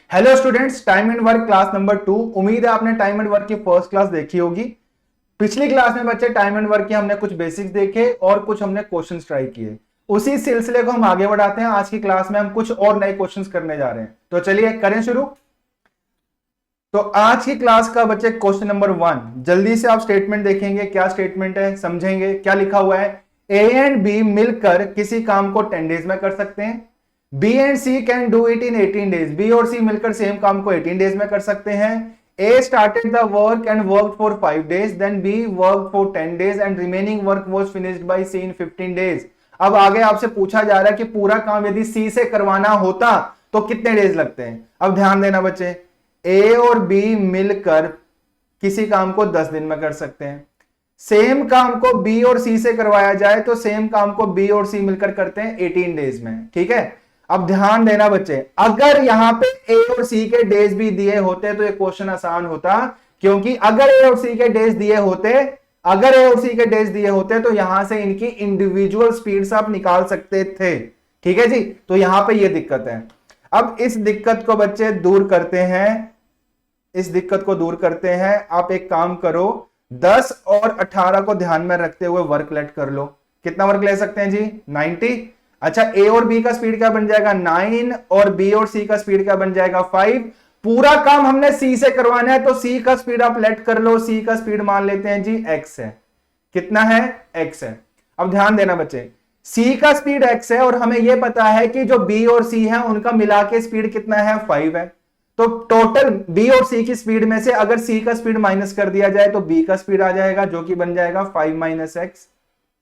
Hello students, time and work class number 2। उम्मीद है आपने टाइम एंड वर्क की फर्स्ट क्लास देखी होगी। पिछली क्लास में बच्चे टाइम एंड वर्क के हमने कुछ बेसिक्स देखे और कुछ हमने क्वेश्चंस ट्राई किए। उसी सिलसिले को हम आगे बढ़ाते हैं। आज की क्लास में हम कुछ और नए क्वेश्चंस करने जा रहे हैं, तो चलिए करें शुरू। तो आज की क्लास का बच्चे क्वेश्चन नंबर 1, जल्दी से आप स्टेटमेंट देखेंगे। क्या स्टेटमेंट है समझेंगे। क्या लिखा हुआ है, ए एंड बी मिलकर किसी काम को 10 डेज में कर सकते हैं। B and C can do it in 18 days. B और सी मिलकर सेम काम को 18 डेज में कर सकते हैं। A started the work and work for 5 days, then B work for 10 days and remaining work was finished by C in 15 days. अब आगे आपसे पूछा जा रहा है कि पूरा काम यदि सी से करवाना होता तो कितने डेज लगते हैं। अब ध्यान देना बच्चे, ए और बी मिलकर किसी काम को 10 दिन में कर सकते हैं। सेम काम को बी और सी से करवाया जाए तो सेम काम को बी और सी मिलकर करते हैं 18 डेज में। ठीक है, अब ध्यान देना बच्चे, अगर यहां पे ए और सी के डेज भी दिए होते तो ये क्वेश्चन आसान होता, क्योंकि अगर ए और सी के डेज दिए होते तो यहां से इनकी इंडिविजुअल स्पीड्स आप निकाल सकते थे। ठीक है जी, तो यहां पे ये दिक्कत है। अब इस दिक्कत को बच्चे दूर करते हैं। आप एक काम करो, 10 और 18 को ध्यान में रखते हुए वर्क लेट कर लो। कितना वर्क ले सकते हैं जी, 90। अच्छा, ए और बी का स्पीड क्या बन जाएगा 9, और बी और सी का स्पीड क्या बन जाएगा 5। पूरा काम हमने सी से करवाना है तो सी का स्पीड आप लेट कर लो। सी का स्पीड मान लेते हैं जी x है। कितना है, x है। अब ध्यान देना बच्चे, सी का स्पीड x है और हमें यह पता है कि जो बी और सी है उनका मिला के स्पीड कितना है 5 है। तो टोटल बी और सी की स्पीड में से अगर सी का स्पीड माइनस कर दिया जाए तो बी का स्पीड आ जाएगा, जो कि बन जाएगा 5 माइनस एक्स।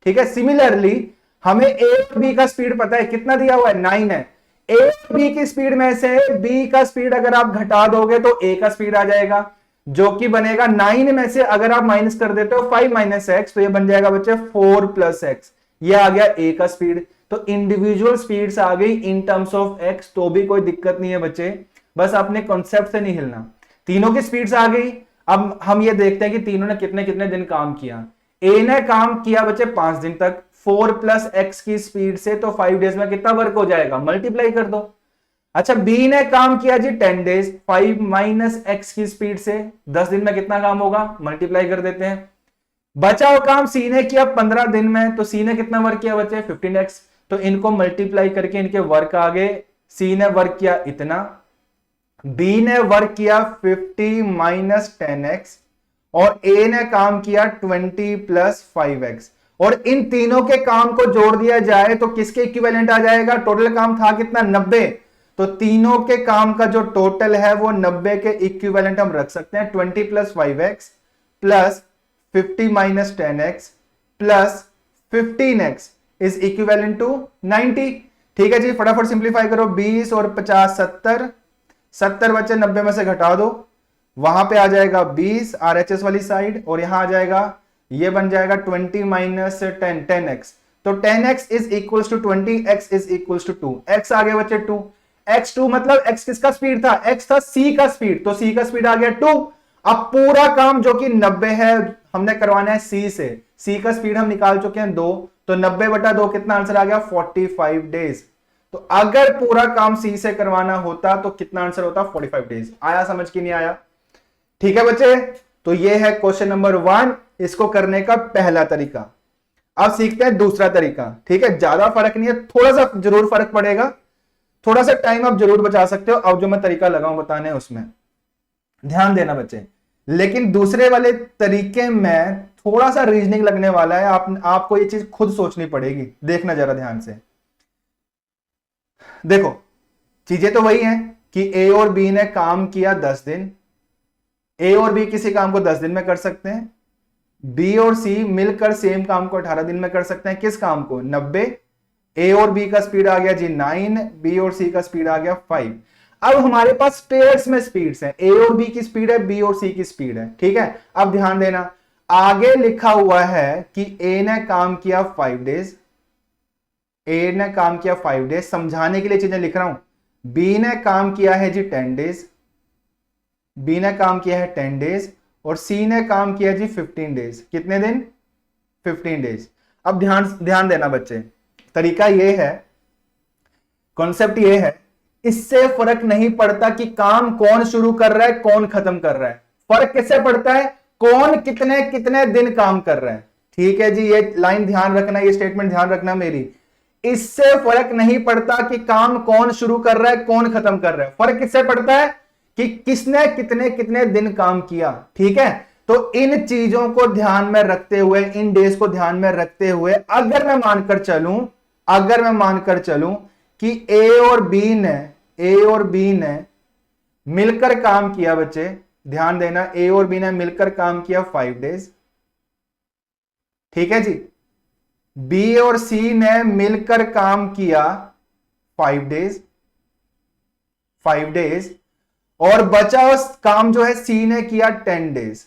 ठीक है, सिमिलरली हमें ए और बी का स्पीड पता है, कितना दिया हुआ है 9 है। ए और बी की स्पीड में से बी का स्पीड अगर आप घटा दोगे तो ए का स्पीड आ जाएगा, जो कि बनेगा 9 में से अगर आप माइनस कर देते हो 5 माइनस एक्स तो ये बन जाएगा बच्चे 4 प्लस एक्स। ये आ गया ए का स्पीड। तो इंडिविजुअल स्पीड्स आ गई इन टर्म्स ऑफ एक्स, तो भी कोई दिक्कत नहीं है बच्चे, बस अपने कॉन्सेप्ट से नहीं हिलना। तीनों की स्पीड्स आ गई। अब हम ये देखते हैं कि तीनों ने कितने कितने दिन काम किया। ए ने काम किया बच्चे 5 दिन तक, 4 प्लस एक्स की स्पीड से, तो 5 डेज में कितना वर्क हो जाएगा, मल्टीप्लाई कर दो। अच्छा, बी ने काम किया जी 10 डेज, 5 माइनस एक्स की स्पीड से, 10 दिन में कितना काम होगा, मल्टीप्लाई कर देते हैं। बचा हुआ काम सी ने किया 15 दिन में, तो सी ने कितना वर्क किया बच्चे 15x, तो इनको मल्टीप्लाई करके इनके वर्क आ गए। सी ने वर्क किया इतना, बी ने वर्क किया 50 माइनस 10x, और ए ने काम किया 20 प्लस 5x, और इन तीनों के काम को जोड़ दिया जाए तो किसके इक्विवेलेंट आ जाएगा। टोटल काम था कितना 90, तो तीनों के काम का जो टोटल है वो 90 के इक्विवेलेंट हम रख सकते हैं। 20 plus 5x plus 50 minus 10x plus 15x is equivalent to 90। ठीक है जी, फटाफट सिंप्लीफाई करो, 20 और 50 70, 70 बच्चे 90 में से घटा दो, वहां पे आ जाएगा 20 आरएचएस वाली साइड, और यहां आ जाएगा, ये बन जाएगा 20 माइनस 10 10x, तो 10x is equals to 20x is equals to 2। x आ गया बच्चे 2, x2 मतलब x किसका स्पीड था, x था c का स्पीड, तो c का स्पीड आ गया 2। अब पूरा काम जो कि 90 है हमने करवाना है c से, c का स्पीड हम निकाल चुके हैं 2, तो 90 बटा 2 कितना आंसर आ गया 45 डेज। तो अगर पूरा काम सी से करवाना होता तो कितना आंसर होता 45 डेज। आया समझ की नहीं आया। ठीक है बच्चे, तो ये है क्वेश्चन नंबर 1, इसको करने का पहला तरीका। अब सीखते हैं दूसरा तरीका। ठीक है, ज्यादा फर्क नहीं है, थोड़ा सा जरूर फर्क पड़ेगा, थोड़ा सा टाइम आप जरूर बचा सकते हो। अब जो मैं तरीका लगाऊं बताने उसमें ध्यान देना बच्चे, लेकिन दूसरे वाले तरीके में थोड़ा सा रीजनिंग लगने वाला है। आपको ये चीज खुद सोचनी पड़ेगी, देखना जरा ध्यान से। देखो, चीजें तो वही हैं कि ए और बी ने काम किया 10 दिन, ए और बी किसी काम को 10 दिन में कर सकते हैं। बी और सी मिलकर सेम काम को 18 दिन में कर सकते हैं। किस काम को, 90। ए और बी का स्पीड आ गया जी 9, बी और सी का स्पीड आ गया 5। अब हमारे पास पेयर्स में स्पीड्स हैं, ए और बी की स्पीड है, बी और सी की स्पीड है। ठीक है, अब ध्यान देना, आगे लिखा हुआ है कि ए ने काम किया 5 डेज, ए ने काम किया 5 डेज, समझाने के लिए चीजें लिख रहा हूं। बी ने काम किया है जी 10 डेज, बी ने काम किया है 10 डेज, और सी ने काम किया जी 15 डेज। कितने दिन, 15 डेज। अब ध्यान देना बच्चे, तरीका ये है, कॉन्सेप्ट ये है, इससे फर्क नहीं पड़ता कि काम कौन शुरू कर रहा है कौन खत्म कर रहा है। फर्क किससे पड़ता है? कौन कितने कितने दिन काम कर रहा है। ठीक है जी, ये लाइन ध्यान रखना, ये स्टेटमेंट ध्यान रखना मेरी। इससे फर्क नहीं पड़ता कि काम कौन शुरू कर रहा है कौन खत्म कर रहा है। फर्क किससे पड़ता है? कि किसने कितने कितने दिन काम किया। ठीक है, तो इन चीजों को ध्यान में रखते हुए, इन डेज को ध्यान में रखते हुए अगर मैं मानकर चलूं कि ए और बी ने मिलकर काम किया, बच्चे ध्यान देना, ए और बी ने मिलकर काम किया 5 डेज। ठीक है जी, बी और सी ने मिलकर काम किया 5 डेज और बचा हुआ काम जो है सी ने किया 10 डेज।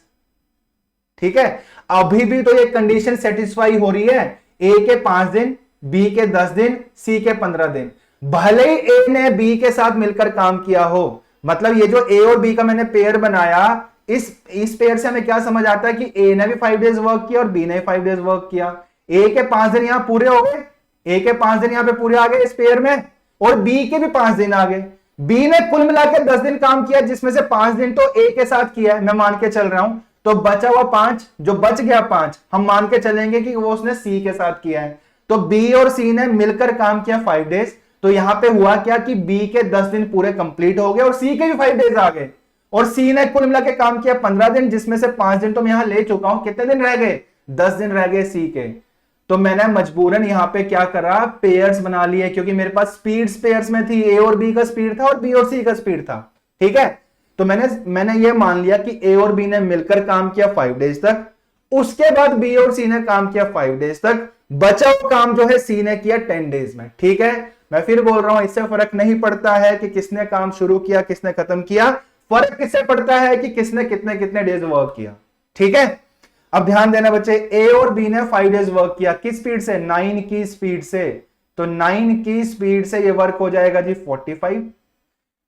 ठीक है, अभी भी तो ये कंडीशन सेटिस्फाई हो रही है, ए के 5 दिन, बी के 10 दिन, सी के 15 दिन। भले ही ए ने बी के साथ मिलकर काम किया हो, मतलब ये जो ए और बी का मैंने पेयर बनाया, इस पेयर से हमें क्या समझ आता है कि ए ने भी 5 डेज वर्क किया और बी ने 5 डेज वर्क किया। ए के 5 दिन यहां पूरे हो गए, ए के 5 दिन यहां पे पूरे आ गए इस पेयर में, और बी के भी 5 दिन आ गए। बी ने कुल मिलाकर 10 दिन काम किया, जिसमें से 5 दिन तो ए के साथ किया है, मैं मान के चल रहा हूं। तो बचा हुआ 5, जो बच गया 5, हम मान के चलेंगे कि वो उसने सी के साथ किया है। तो बी और सी ने मिलकर काम किया 5 डेज। तो यहां पे हुआ क्या कि बी के 10 दिन पूरे कंप्लीट हो गए और सी के भी 5 डेज आ गए, और सी ने कुल मिला के काम किया 15 दिन, जिसमें से 5 दिन तो मैं यहां ले चुका हूं। कितने दिन रह गए? 10 दिन रह गए सी के। तो मैंने मजबूरन यहां पे क्या करा, पेयर्स बना लिए, क्योंकि मेरे पास स्पीड्स पेयर्स में थी, ए और बी का स्पीड था और बी और सी का स्पीड था। ठीक है, तो मैंने ये मान लिया कि ए और बी ने मिलकर काम किया 5 डेज तक, उसके बाद बी और सी ने काम किया 5 डेज तक, बचा हुआ काम जो है सी ने किया 10 डेज में। ठीक है, मैं फिर बोल रहा हूं, इससे फर्क नहीं पड़ता है कि किसने काम शुरू किया किसने खत्म किया, फर्क किससे पड़ता है कि किसने कितने कितने डेज वर्क किया। ठीक है, अब ध्यान देना बच्चे, ए और बी ने 5 डेज वर्क किया, किस स्पीड से? 9 की स्पीड से। तो 9 की स्पीड से ये वर्क हो जाएगा जी 45।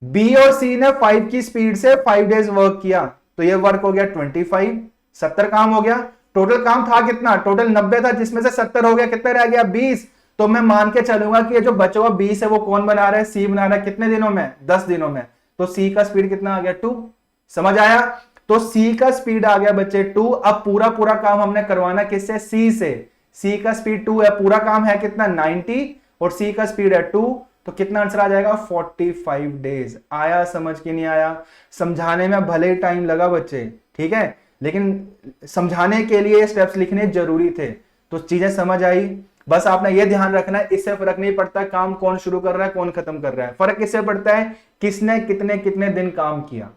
बी और सी ने 5 की स्पीड से 5 डेज वर्क किया, तो ये वर्क हो गया 25, 70 काम हो गया। टोटल काम था कितना? टोटल 90 था, जिसमें से 70 हो गया, कितना रह गया? 20। तो मैं मान के चलूंगा कि ये जो बचा हुआ 20 है वो कौन बना रहा है? सी बना रहा है। कितने दिनों में? 10 दिनों में। तो सी का स्पीड कितना आ गया? 2। समझ आया? तो सी का स्पीड आ गया बच्चे 2। अब पूरा काम हमने करवाना किससे? सी से। सी का स्पीड 2 है, पूरा काम है कितना? 90, और सी का स्पीड है 2, तो कितना आंसर आ जाएगा? 45 डेज। आया समझ कि नहीं आया? समझाने में भले ही टाइम लगा बच्चे, ठीक है, लेकिन समझाने के लिए स्टेप्स लिखने जरूरी थे, तो चीजें समझ आई। बस आपने ये ध्यान रखना है, इससे फर्क नहीं पड़ता काम कौन शुरू कर रहा है कौन खत्म कर रहा है, फर्क किससे पड़ता है? किसने कितने कितने दिन काम किया।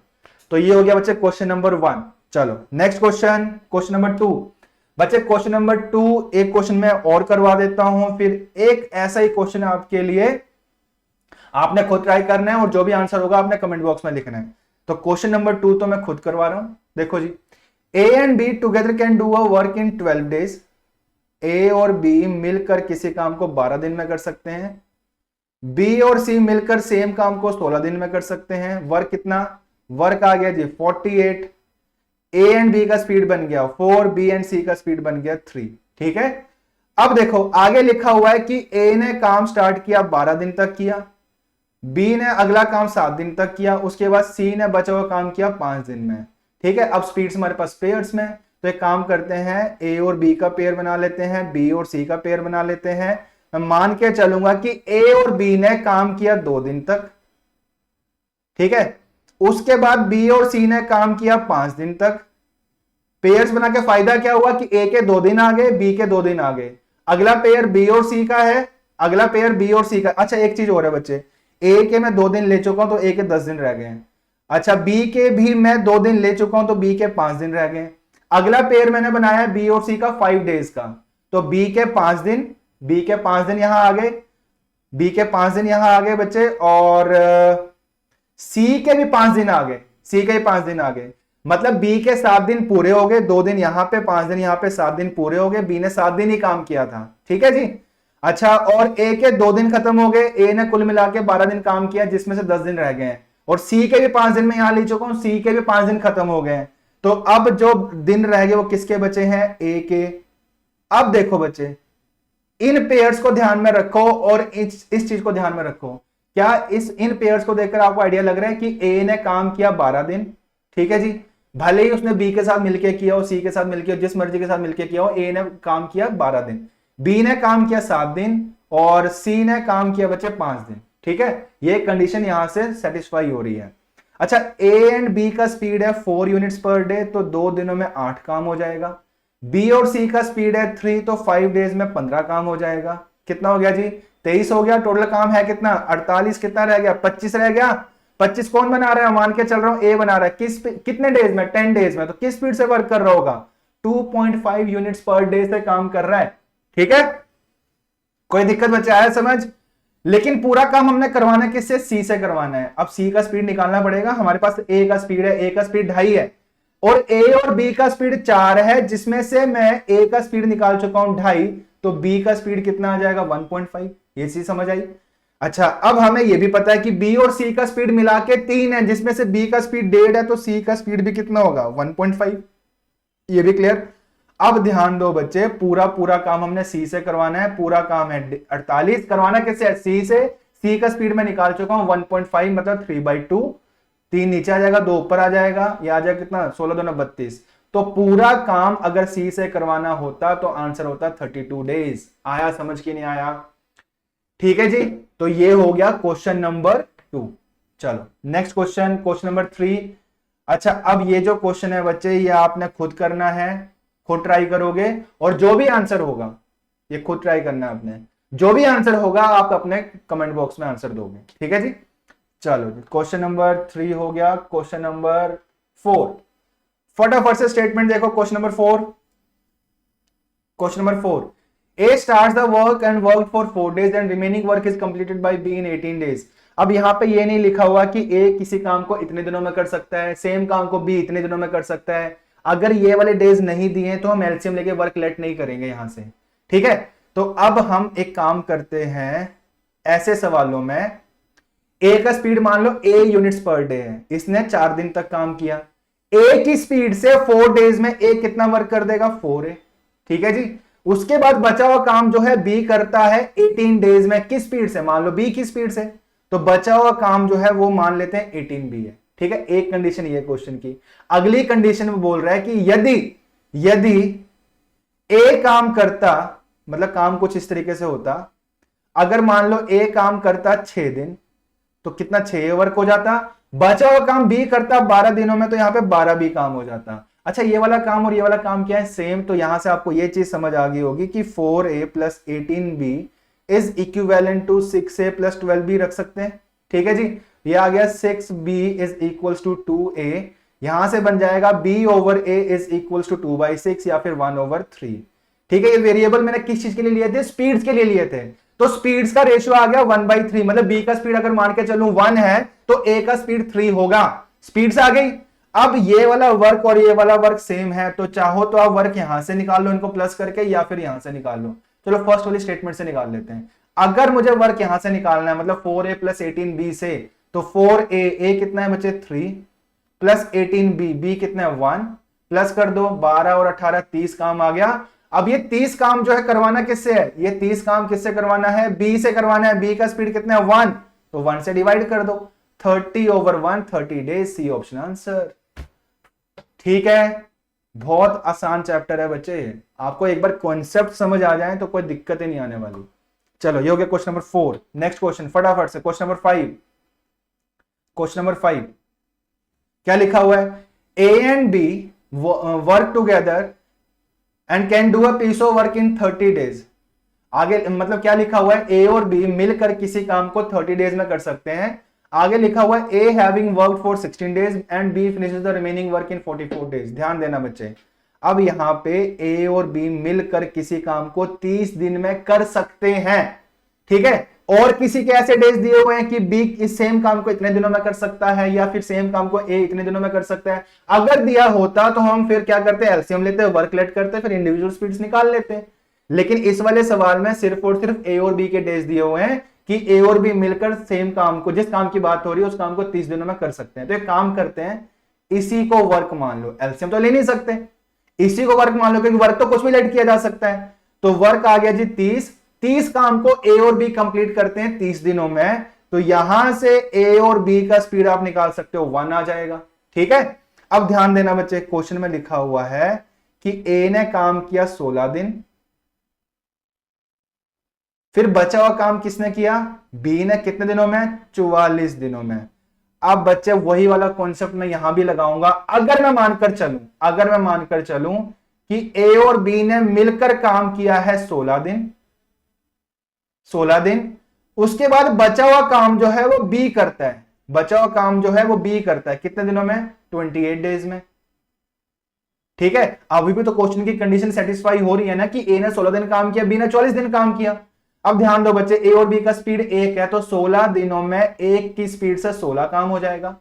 तो ये हो गया बच्चे क्वेश्चन नंबर 1। चलो नेक्स्ट क्वेश्चन, क्वेश्चन नंबर 2। बच्चे क्वेश्चन नंबर 2 एक क्वेश्चन में और करवा देता हूं, फिर एक ऐसा ही क्वेश्चन आपके लिए आपने खुद ट्राई करना है, और जो भी आंसर होगा आपने कमेंट बॉक्स में लिखना है। तो क्वेश्चन नंबर 2 तो मैं खुद करवा रहा हूं। देखो जी, A and B together can do a work in 12 days. A और बी मिलकर किसी काम को 12 दिन में कर सकते हैं। बी और सी मिलकर सेम काम को 16 दिन में कर सकते हैं। वर्क कितना? वर्क आ गया जी 48। ए एंड बी का स्पीड बन गया 4, बी एंड सी का स्पीड बन गया 3। ठीक है, अब देखो आगे लिखा हुआ है कि ए ने काम स्टार्ट किया 12 दिन तक किया, बी ने अगला काम 7 दिन तक किया, उसके बाद सी ने बचा हुआ काम किया 5 दिन में। ठीक है, अब स्पीड्स हमारे पास पेयर्स में, तो एक काम करते हैं, ए और बी का पेयर बना लेते हैं, बी और सी का पेयर बना लेते हैं। मैं मान के चलूंगा कि ए और बी ने काम किया 2 दिन तक। ठीक है, उसके बाद बी और सी ने काम किया 5 दिन तक। पेयर्स बना के फायदा क्या हुआ कि ए के 2 दिन आ गए, बी के 2 दिन आ गए। अगला पेयर बी और सी का है, अगला पेयर बी और सी का। अच्छा एक चीज और है बच्चे, ए के मैं 2 दिन ले चुका हूं तो ए के 10 दिन रह गए हैं। अच्छा बी के भी मैं 2 दिन ले चुका हूं तो बी के 5 दिन रह गए। अगला पेयर मैंने बनाया बी और सी का 5 डेज का, तो बी के 5 दिन, बी के 5 दिन यहां आ गए, बी के 5 दिन यहां आ गए बच्चे, और सी के भी 5 दिन आ गए, सी के भी 5 दिन आ गए। मतलब बी के 7 दिन पूरे हो गए, 2 दिन यहां पे 5 दिन यहां पे, 7 दिन पूरे हो गए। बी ने 7 दिन ही काम किया था। ठीक है जी। अच्छा, और ए के 2 दिन खत्म हो गए, ए ने कुल मिला के 12 दिन काम किया, जिसमें से 10 दिन रह गए हैं, और सी के भी 5 दिन में यहां ले चुका हूं, सी के भी 5 दिन खत्म हो गए। तो अब जो दिन रह गए वो किसके बचे हैं? ए के। अब देखो बच्चे, इन पेयर्स को ध्यान में रखो और इस चीज को ध्यान में रखो क्या इन पेयर्स को देखकर आपको आइडिया लग रहा है कि ए ने काम किया 12 दिन, ठीक है जी, भले ही उसने बी के साथ मिलकर किया हो, सी के साथ मिलकर हो, जिस मर्जी के साथ मिलकर किया हो, ए ने काम किया 12 दिन, बी ने काम किया 7 दिन और सी ने काम किया बच्चे 5 दिन, ठीक है। ये कंडीशन यहां से सेटिस्फाई हो रही है। अच्छा, ए एंड बी का स्पीड है 4 यूनिट्स पर डे, तो 2 दिनों में 8 काम हो जाएगा। बी और सी का स्पीड है 3, तो 5 डेज में 15 काम हो जाएगा। कितना हो गया जी? 23 हो गया। टोटल काम है कितना? 48। कितना रह गया? 25 रह गया। 25 कौन बना रहा है? मान के चल रहा हूं ए बना रहा है। कितने डेज में? 10 डेज में। तो किस स्पीड से वर्क कर रहा होगा? 2.5 यूनिट्स पर डे से काम कर रहा है, ठीक है। कोई दिक्कत बच्चे आया समझ? लेकिन पूरा काम हमने करवाना किससे? सी से करवाना है। अब सी का स्पीड निकालना पड़ेगा। हमारे पास ए का स्पीड है, ए का स्पीड 2.5 है और ए और बी का स्पीड 4 है, जिसमें से मैं ए का स्पीड निकाल चुका हूं 2.5, तो बी का स्पीड कितना आ जाएगा? 1.5। ये चीज समझ आई? अच्छा, अब हमें यह भी पता है कि बी और सी का स्पीड मिला के 3 है, जिसमें से बी का स्पीड 1.5 है, तो सी का स्पीड भी कितना होगा? 1.5। ये भी क्लियर? अब ध्यान दो बच्चे, पूरा काम हमने सी से करवाना है। पूरा काम है 48, करवाना किससे? सी से। सी का स्पीड मैं निकाल चुका हूं 1.5, मतलब 3/2। 3 नीचे आ जाएगा, 2 ऊपर आ जाएगा, ये आ जाएगा कितना? 16 दूना 32। तो पूरा काम अगर सी से करवाना होता तो आंसर होता 32 डेज। आया समझ के? नहीं आया? ठीक है जी। तो ये हो गया क्वेश्चन नंबर 2। चलो नेक्स्ट क्वेश्चन, क्वेश्चन नंबर 3। अच्छा, अब ये जो क्वेश्चन है बच्चे, ये आपने खुद करना है, खुद ट्राई करोगे और जो भी आंसर होगा ये खुद ट्राई करना है आपने। जो भी आंसर होगा आप अपने कमेंट बॉक्स में आंसर दोगे, ठीक है जी। चलो क्वेश्चन नंबर 3 हो गया। क्वेश्चन नंबर 4, फटाफट से स्टेटमेंट देखो। Question number 4, question number 4, A starts the work and work for 4 days and remaining work is completed by be in 18 days। अब यहां पे ये नहीं लिखा हुआ कि ए किसी काम को इतने दिनों में कर सकता है, सेम काम को बी इतने दिनों में कर सकता है। अगर ये वाले डेज नहीं दिए तो हम एलसीएम लेके वर्क लेट नहीं करेंगे यहां से, ठीक है। तो अब हम एक काम करते हैं, ऐसे सवालों में ए का स्पीड मान लो ए यूनिट्स पर डे है, इसने 4 दिन तक काम किया। ए की स्पीड से 4 डेज में ए कितना वर्क कर देगा? 4 है, ठीक है जी। उसके बाद बचा हुआ काम जो है बी करता है 18 डेज में। किस स्पीड से? मान लो बी की स्पीड से। तो बचा हुआ काम जो है वो मान लेते हैं 18 बी है, ठीक है। एक कंडीशन ये क्वेश्चन की। अगली कंडीशन में बोल रहा है कि यदि ए काम करता, मतलब काम कुछ इस तरीके से होता, अगर मान लो ए काम करता 6 दिन, तो कितना? 6 वर्क हो जाता। बचा हुआ काम बी करता 12 दिनों में, तो यहां पे 12 बी काम हो जाता। अच्छा, ये वाला काम और ये वाला काम क्या है? सेम। तो यहां से आपको ये चीज समझ आ गई होगी कि 4a plus 18b is equivalent to 6a plus 12b रख सकते हैं, ठीक है जी। ये आ गया 6b is equals to 2a। यहां से बन जाएगा b over a is equals to 2/6 या फिर 1/3, ठीक है। ये वेरिएबल मैंने किस चीज के लिए लिए थे? स्पीड्स के लिए लिए थे। तो स्पीड्स का रेशियो आ गया 1/3, मतलब बी का स्पीड अगर मान के चलूं 1 है तो ए का स्पीड 3 होगा। स्पीड्स आ गई। अब ये वाला वर्क और ये वाला वर्क सेम है, तो चाहो तो आप वर्क यहां से निकाल लो इनको प्लस करके, या फिर यहां से निकाल लो। चलो फर्स्ट वाली स्टेटमेंट से निकाल लेते हैं। अगर मुझे वर्क यहां से निकालना है, मतलब 4a प्लस 18b से, तो 4a कितना है बच्चे? 3 प्लस 18b, b कितना है? 1, प्लस कर दो 12 और 18, 30 काम आ गया। अब ये 30 काम जो है करवाना किससे है? ये 30 काम किससे करवाना है? बी से करवाना है। बी का स्पीड कितना है? 1, तो 1 से डिवाइड कर दो। 30/1, 30 डेज, सी ऑप्शन आंसर, ठीक है। बहुत आसान चैप्टर है बच्चे, आपको एक बार कॉन्सेप्ट समझ आ जाए तो कोई दिक्कत ही नहीं आने वाली। चलो ये हो गया क्वेश्चन नंबर 4। नेक्स्ट क्वेश्चन फटाफट से, क्वेश्चन नंबर 5। क्वेश्चन नंबर 5 क्या लिखा हुआ है? A and B work together and can do a piece of work in 30 days. आगे मतलब क्या लिखा हुआ है? ए और बी मिलकर किसी काम को 30 डेज में कर सकते हैं। आगे लिखा हुआ है A having worked for 16 days and B finishes the remaining work in 44 days. ध्यान देना बच्चे, अब यहां पे ए और बी मिलकर किसी काम को 30 दिन में कर सकते हैं, ठीक है। और किसी के ऐसे डेज दिए हुए हैं कि बी इस सेम काम को इतने दिनों में कर सकता है, या फिर सेम काम को ए इतने दिनों में कर सकता है। अगर दिया होता तो हम फिर क्या करते? एलसीएम लेते, वर्क लेट करते, फिर इंडिविजुअल स्पीड्स निकाल लेते। लेकिन इस वाले सवाल में सिर्फ और सिर्फ ए और बी के डेज दिए हुए हैं कि ए और बी मिलकर सेम काम को, जिस काम की बात हो रही है उस काम को 30 दिनों में कर सकते हैं। तो एक काम करते हैं, इसी को वर्क मान लो। एलसीएम तो ले नहीं सकते, इसी को वर्क मान लो, क्योंकि वर्क तो कुछ भी लेट किया जा सकता है। तो वर्क आ गया जी 30 काम को ए और बी कंप्लीट करते हैं 30 दिनों में, तो यहां से ए और बी का स्पीड आप निकाल सकते हो 1 आ जाएगा। ठीक है, अब ध्यान देना बच्चे, क्वेश्चन में लिखा हुआ है कि ए ने काम किया 16 दिन, फिर बचा हुआ काम किसने किया, बी ने, कितने दिनों में, 44 दिनों में। अब बच्चे वही वाला कॉन्सेप्ट मैं यहां भी लगाऊंगा। अगर मैं मानकर चलूं कि ए और बी ने मिलकर काम किया है 16 दिन, 16 दिन, उसके बाद बचा हुआ काम जो है वो बी करता है, बचा हुआ काम जो है वो बी करता है कितने दिनों में, 28 डेज में। ठीक है, अभी भी तो क्वेश्चन की कंडीशन सेटिस्फाई हो रही है ना कि ए ने 16 दिन काम किया, बी ने 44 दिन काम किया। अब ध्यान दो बच्चे, ए और बी का स्पीड 1 है, तो 16 दिनों में 1 की स्पीड से 16 काम हो जाएगा।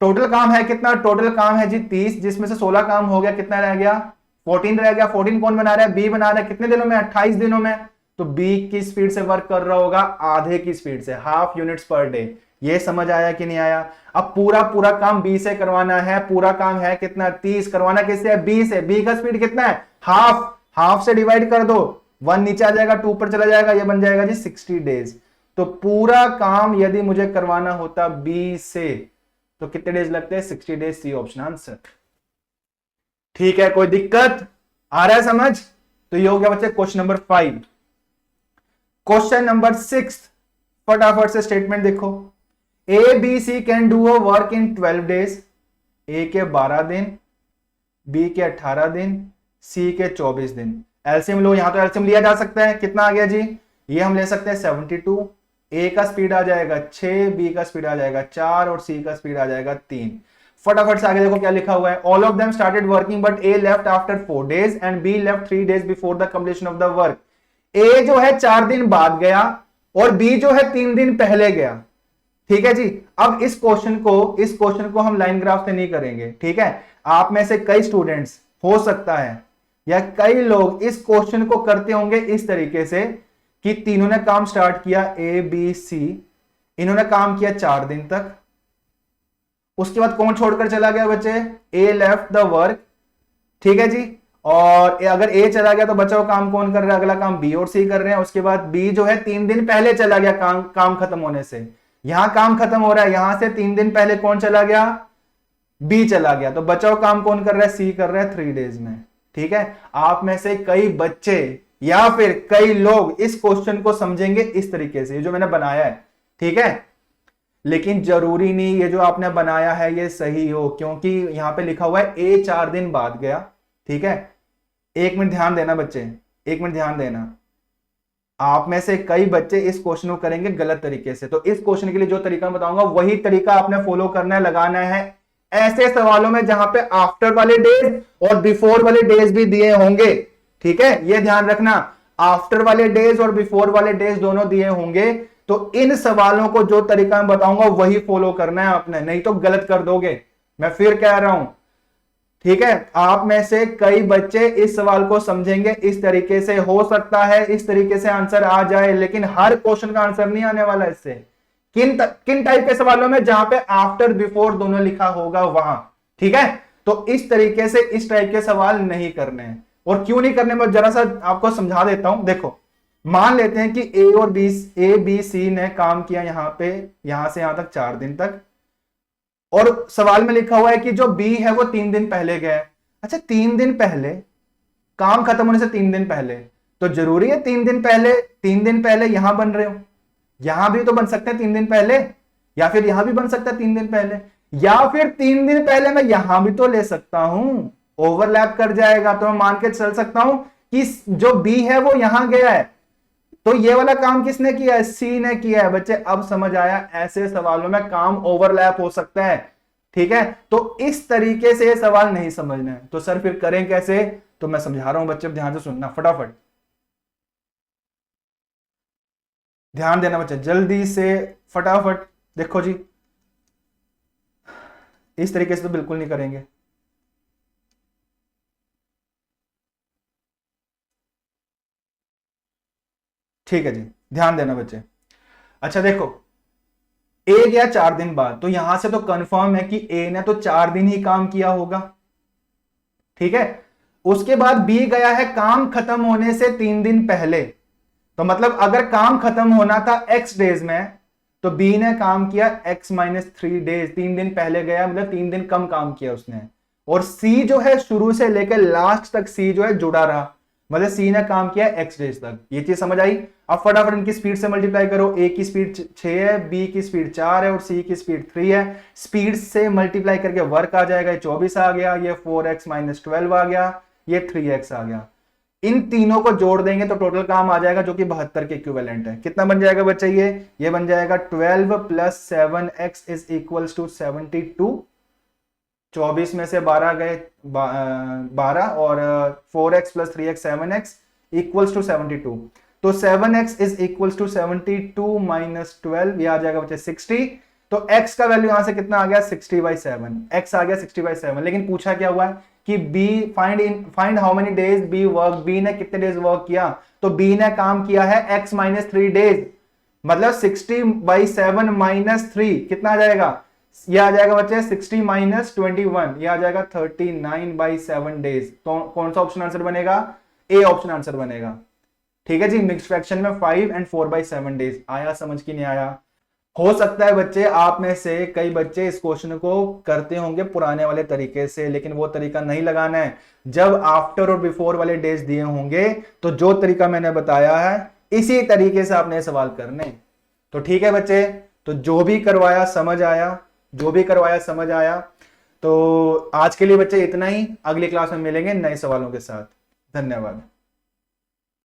टोटल काम है कितना, टोटल काम है जी 30, जिसमें से 16 काम हो गया, कितना रह गया, 14 रह गया। 14 कौन बना रहा है, बी बना रहा है, कितने दिनों में, 28 दिनों में। तो बी की स्पीड से वर्क कर रहा होगा आधे की स्पीड से, हाफ यूनिट्स पर डे। ये समझ आया कि नहीं आया। अब पूरा पूरा काम बी से करवाना है, पूरा काम है कितना, 30, करवाना किससे है, बी से। बी का स्पीड कितना है, हाफ, हाफ से डिवाइड कर दो, 1 नीचे आ जाएगा, 2 पर चला जाएगा, ये बन जाएगा जी 60 डेज। तो पूरा काम यदि मुझे करवाना होता बी से तो कितने डेज लगते हैं, 60 डेज। C option answer. ठीक है, कोई दिक्कत आ रहा है समझ। तो ये हो गया बच्चे क्वेश्चन नंबर 5। क्वेश्चन नंबर 6, फटाफट से स्टेटमेंट देखो। A B C can do a work in 12 days. A के 12 दिन, बी के 18 दिन, सी के 24 दिन। एलसीएम लो, यहां तो एलसीएम लिया जा सकता है, कितना आ गया जी, ये हम ले सकते हैं 72। ए का स्पीड आ जाएगा 6, बी का स्पीड आ जाएगा 4 और सी का स्पीड आ जाएगा 3। फटाफट से आगे देखो क्या लिखा हुआ है। All of them started working but A left after 4 days and B left 3 days before the completion of the work. A जो है 4 दिन बाद गया और बी जो है 3 दिन पहले गया। ठीक है जी। अब इस क्वेश्चन को हम लाइन ग्राफ से नहीं करेंगे। ठीक है, आप में से कई स्टूडेंट्स हो सकता है या कई लोग इस क्वेश्चन को करते होंगे इस तरीके से कि तीनों ने काम स्टार्ट किया, ए बी सी, इन्होंने काम किया 4 दिन तक, उसके बाद कौन छोड़कर चला गया बच्चे, ए लेफ्ट द वर्क। ठीक है जी, और अगर ए चला गया तो बचा हुआ काम कौन कर रहा है, अगला काम बी और सी कर रहे हैं। उसके बाद बी जो है 3 दिन पहले चला गया काम खत्म होने से, यहां काम खत्म हो रहा है, यहां से 3 दिन पहले कौन चला गया, बी चला गया। तो बचा हुआ काम कौन कर रहा है, सी कर रहा है 3 डेज में। ठीक है, आप में से कई बच्चे या फिर कई लोग इस क्वेश्चन को समझेंगे इस तरीके से, जो मैंने बनाया है। ठीक है, लेकिन जरूरी नहीं ये जो आपने बनाया है ये सही हो, क्योंकि यहां पे लिखा हुआ है ए 4 दिन बाद गया। ठीक है, 1 मिनट ध्यान देना बच्चे, 1 मिनट ध्यान देना। आप में से कई बच्चे इस क्वेश्चन को करेंगे गलत तरीके से, तो इस क्वेश्चन के लिए जो तरीका बताऊंगा वही तरीका आपने फॉलो करना है, लगाना है ऐसे सवालों में जहां पे आफ्टर वाले डेज और बिफोर वाले डेज भी दिए होंगे। ठीक है, ये ध्यान रखना, आफ्टर वाले डेज और बिफोर वाले डेज दोनों दिए होंगे। तो इन सवालों को जो तरीका मैं बताऊंगा वही फॉलो करना है आपने, नहीं तो गलत कर दोगे। मैं फिर कह रहा हूं, ठीक है, आप में से कई बच्चे इस सवाल को समझेंगे इस तरीके से, हो सकता है इस तरीके से आंसर आ जाए, लेकिन हर क्वेश्चन का आंसर नहीं आने वाला इससे। किन टाइप के सवालों में, जहां पे आफ्टर बिफोर दोनों लिखा होगा वहां। ठीक है, तो इस तरीके से इस टाइप के सवाल नहीं करने हैं। और क्यों नहीं करने, मैं जरा सा आपको समझा देता हूं। देखो, मान लेते हैं कि ए बी सी ने काम किया यहां पे, यहां से यहां तक 4 दिन तक, और सवाल में लिखा हुआ है कि जो बी है वो 3 दिन पहले गया है। अच्छा, 3 दिन पहले, काम खत्म होने से 3 दिन पहले, तो जरूरी है 3 दिन पहले यहां बन रहे हो, यहां भी तो बन सकते हैं 3 दिन पहले, या फिर यहां भी बन सकता है 3 दिन पहले, या फिर 3 दिन पहले मैं यहां भी तो ले सकता हूं, ओवरलैप कर जाएगा। तो मैं मान के चल सकता हूं कि जो बी है वो यहां गया है, तो ये वाला काम किसने किया है, सी ने किया है। बच्चे अब समझ आया, ऐसे सवालों में काम ओवरलैप हो सकता है। ठीक है, तो इस तरीके से सवाल नहीं समझना है। तो सर फिर करें कैसे, तो मैं समझा रहा हूं बच्चे, ध्यान से सुनना, फटाफट ध्यान देना बच्चे, जल्दी से फटाफट। देखो जी, इस तरीके से तो बिल्कुल नहीं करेंगे। ठीक है जी, ध्यान देना बच्चे। अच्छा देखो, ए गया 4 दिन बाद, तो यहां से तो कंफर्म है कि ए ने तो 4 दिन ही काम किया होगा। ठीक है, उसके बाद बी गया है काम खत्म होने से 3 दिन पहले, तो मतलब अगर काम खत्म होना था x डेज में, तो तो बी ने काम किया x माइनस 3 डेज, 3 दिन पहले गया, मतलब 3 दिन कम काम किया उसने। और सी जो है शुरू से लेकर लास्ट तक सी जो है जुड़ा रहा, मतलब सी ने काम किया x डेज तक। ये चीज समझ आई। अब फटाफट इनकी स्पीड से मल्टीप्लाई करो। ए की स्पीड 6 है, बी की स्पीड 4 है और सी की स्पीड 3 है। स्पीड से मल्टीप्लाई करके वर्क आ जाएगा, 24 आ गया, ये 4x माइनस 12 आ गया, ये 3x आ गया। इन तीनों को जोड़ देंगे तो टोटल काम आ जाएगा जो कि 72 के इक्विवेलेंट है। कितना बन जाएगा बच्चे? ये बन जाएगा 12 plus 7x is equals to 72। 24 में से 12 गए 12 और 4x plus 3x 7x equals to 72। तो 7x is equals to 72 minus 12, ये आ जाएगा बच्चे 60। तो x का वैल्यू यहां से कितना आ गया? 60/7। x आ गया 60/7। लेकिन पूछा क्या हुआ है कि b find how many days b work, b ने कितने डेज वर्क किया? तो b ने काम किया है x माइनस 3 डेज, मतलब 60/7 माइनस 3 कितना आ जाएगा? ये आ जाएगा बच्चे 60 माइनस 21, ये आ जाएगा 39/7 डेज। तो कौन सा ऑप्शन आंसर बनेगा? ए ऑप्शन आंसर बनेगा। ठीक है जी। मिक्स्ड फ्रैक्शन में 5 and 4/7 डेज। आया समझ की नहीं आया? हो सकता है बच्चे आप में से कई बच्चे इस क्वेश्चन को करते होंगे पुराने वाले तरीके से, लेकिन वो तरीका नहीं लगाना है। जब आफ्टर और बिफोर वाले डेज दिए होंगे तो जो तरीका मैंने बताया है इसी तरीके से आपने सवाल करने। तो ठीक है बच्चे, तो जो भी करवाया समझ आया, जो भी करवाया समझ आया। तो आज के लिए बच्चे इतना ही, अगली क्लास में मिलेंगे नए सवालों के साथ। धन्यवाद।